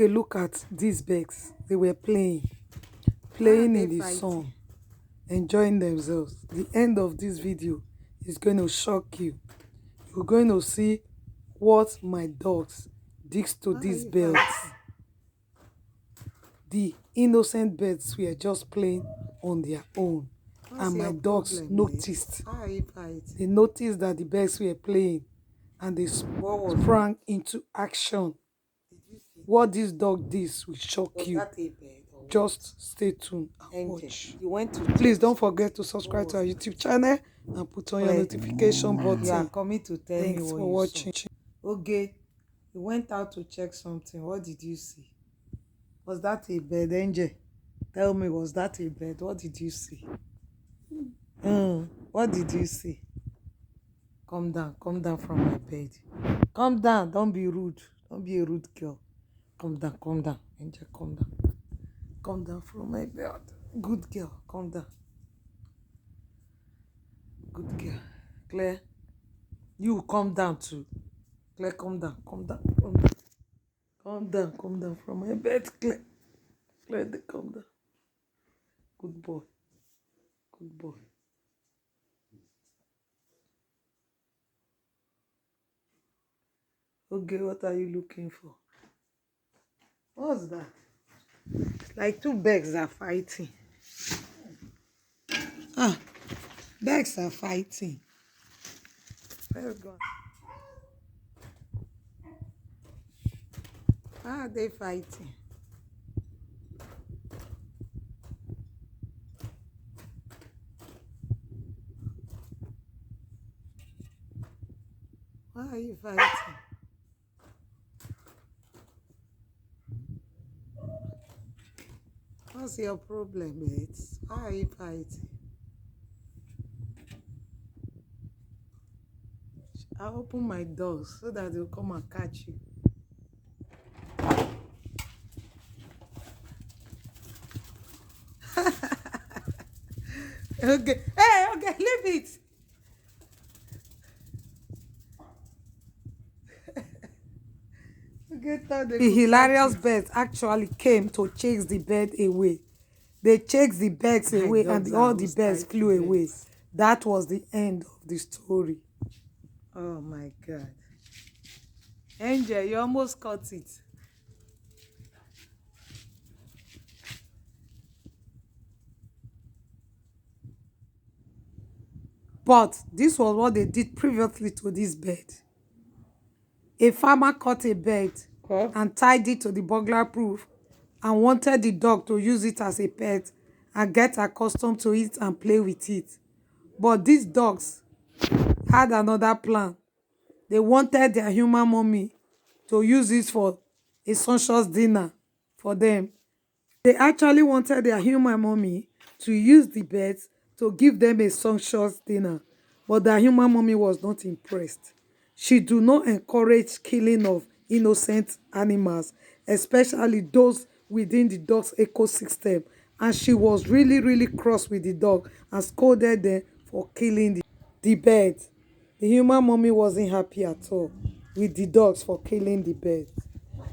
Okay, look at these birds. They were playing in the sun, enjoying themselves. The end of this video is going to shock you. You're going to see what my dogs did to these birds. The innocent birds were just playing on their own. And my dogs noticed. They noticed that the birds were playing and they sprang into action. What this dog did will shock you. Just stay tuned and watch. Please don't forget to subscribe to our YouTube channel and put on your notification button. You are coming to tell me Thanks what for you watching. saw. Okay, you went out to check something. What did you see? Was that a bird, Angel? Tell me, was that a bird? What did you see? What did you see? Come down from my bed. Come down, don't be rude. Don't be a rude girl. Come down, Angel, come down. Come down from my bed. Good girl, come down. Good girl. Claire, you come down too. Claire, come down. Come down from my bed, Claire. Claire, come down. Good boy. Okay, what are you looking for? What's that? Like two birds are fighting. Birds are fighting. Let's go. Why are they fighting? Why are you fighting? What's your problem, mates? Why are you fighting? I'll open my doors so that they'll come and catch you. Okay. Hey, okay, leave it. The hilarious birds actually came to chase the bird away. They chased the birds away and all the birds flew away. That was the end of the story. Oh my God. Angel, you almost caught it. But this was what they did previously to this bird. A farmer caught a bird and tied it to the burglar proof and wanted the dog to use it as a pet and get accustomed to it and play with it. But these dogs had another plan. They wanted their human mommy to use it for a sumptuous dinner for them. They actually wanted their human mommy to use the birds to give them a sumptuous dinner, but their human mommy was not impressed. She do not encourage killing of innocent animals, especially those within the dog's ecosystem, and she was really cross with the dog and scolded them for killing the birds. The human mommy wasn't happy at all with the dogs for killing the birds.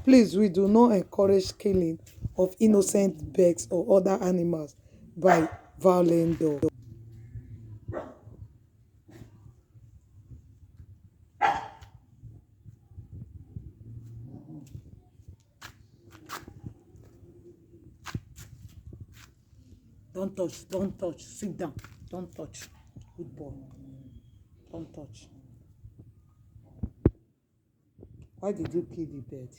Please, we do not encourage killing of innocent birds or other animals by violent dogs. Don't touch, sit down, don't touch. Good boy, don't touch. Why did you kill the bird?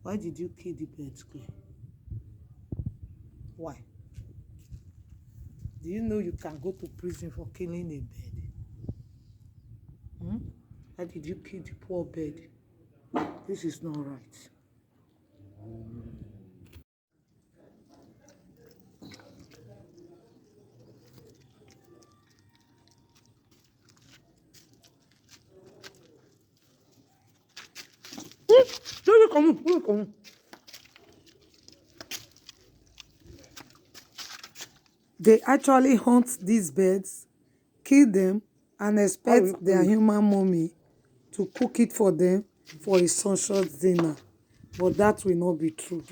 Why did you kill the bird, Claire? Why? Do you know you can go to prison for killing a bird? Why did you kill the poor bird? This is not right. They actually hunt these birds, kill them, and expect their human mommy to cook it for them for a sumptuous dinner. but that will not be true.